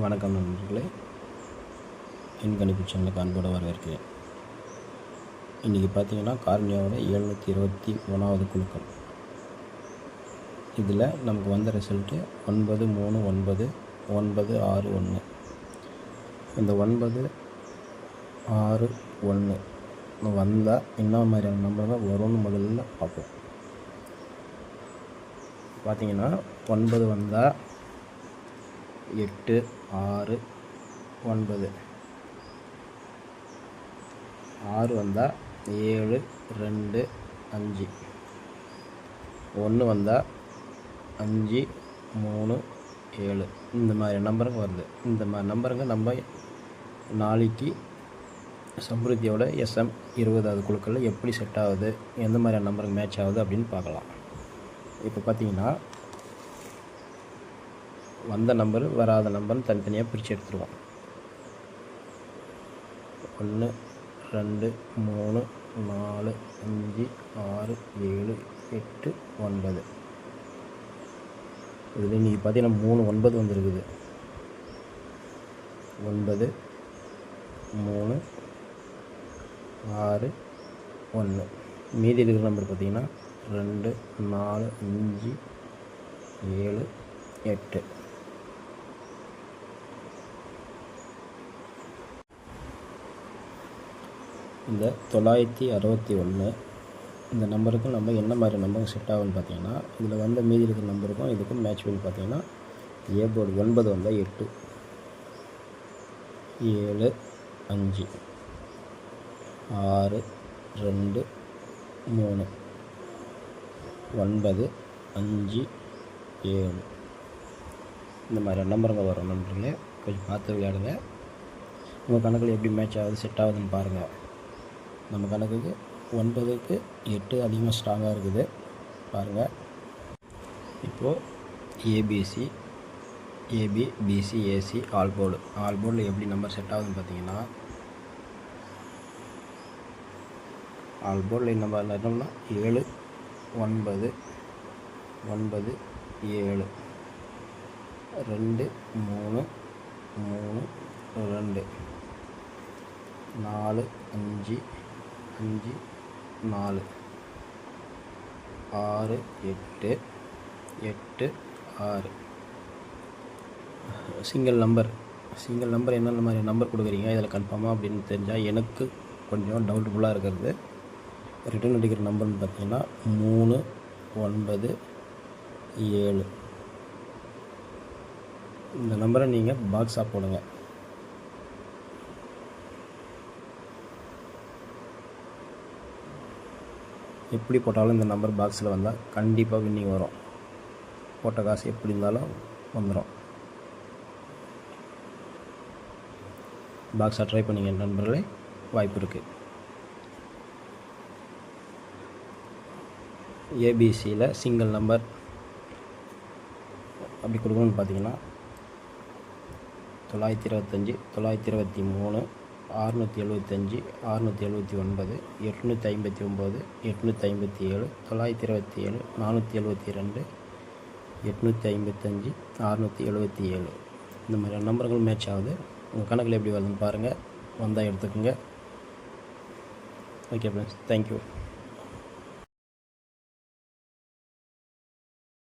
வணக்கம் நண்பர்களே, என் கணிப்பு சேனலுக்கு அன்போடு வரவேற்கிறேன். இன்றைக்கி பார்த்தீங்கன்னா கார்னியாவோட 721வது குலுக்கம். இதில் நமக்கு வந்த ரிசல்ட்டு 939961. இந்த 961 வந்தால் என்ன மாதிரியான நம்பர்கள் வரும்னு முதல்ல பார்ப்போம். பார்த்தீங்கன்னா 9 வந்தால் 8 6 9, 6 வந்தால் 7 2 5, 1 வந்தால் 5 3 7. இந்த மாதிரி நம்பருங்க வருது. இந்த மாதிரி நம்பருங்க நம்ம நாளைக்கு சம்ருத்தியோட SM20வது குழுக்களில் எப்படி செட் ஆகுது, எந்த மாதிரியான நம்பருக்கு மேட்ச் ஆகுது அப்படின்னு பார்க்கலாம். இப்போ பார்த்தீங்கன்னா வந்த நம்பர் வராத நம்பர்னு தனித்தனியாக பிரித்து எடுத்துருவோம். 1 2 3 4 5 6 7 8 9. இதில் இன்றைக்கி பார்த்தீங்கன்னா 3 9 வந்துருக்குது. 9 3 6 1. மீதி இருக்கிற நம்பர் பார்த்திங்கன்னா 2 4 5 7 8. இந்த 961 இந்த நம்பருக்கு நம்ம என்ன மாதிரி நம்பர் செட் ஆகும்னு பார்த்தீங்கன்னா, இதில் வந்து மீதி இருக்கிற நம்பருக்கும் இதுக்கும் மேட்ச் பண்ணி பார்த்தீங்கன்னா, ஏ போர்டு 9 வந்தால் 8 7 5 6 2 3 9 5 7. இந்த மாதிரி நம்பருங்க வரும். நம்பருங்களே கொஞ்சம் பார்த்து விளையாடுங்க. உங்கள் கணக்கில் எப்படி மேட்ச் ஆகுது செட் ஆகுதுன்னு பாருங்கள். நம்ம கணக்குக்கு 9க்கு 8 அதிகமாக ஸ்ட்ராங்காக இருக்குது பாருங்கள். இப்போது ABC AB BC AC all போர்டில் எப்படி நம்பர் செட் ஆகுதுன்னு பார்த்தீங்கன்னா, ஆல் போர்டில் நம்ம என்னன்னா 7 9 9 7 2 3 3 2 4 5 5 4 6 8 8 6. சிங்கிள் நம்பர் என்னென்ன மாதிரி நம்பர் கொடுக்குறீங்க இதில் கன்ஃபார்மாக அப்படின்னு தெரிஞ்சால் எனக்கு கொஞ்சம் டவுட்ஃபுல்லாக இருக்கிறது. ரிட்டர்ன் அடிக்கிற நம்பர்னு பார்த்தீங்கன்னா 3 9 7. இந்த நம்பரை நீங்கள் பாக்ஸாக போடுங்க. எப்படி போட்டாலும் இந்த நம்பர் பாக்ஸில் வந்தால் கண்டிப்பாக வின்னிங் வரும். போட்ட காசு எப்படி இருந்தாலும் வந்துடும். பாக்ஸாக ட்ரை பண்ணிங்க நண்பர்களே, வாய்ப்பு இருக்குது. ஏபிசியில் சிங்கிள் நம்பர் அப்படி கொடுக்கணும்னு பார்த்தீங்கன்னா 925 923 675 679 859 857 927 472 855 677. இந்த மாதிரி நம்பர்கள் மேட்ச் ஆகுது. உங்கள் கணக்கில் எப்படி வருதுன்னு பாருங்கள். வந்தால் எடுத்துக்கோங்க. Okay friends, thank you.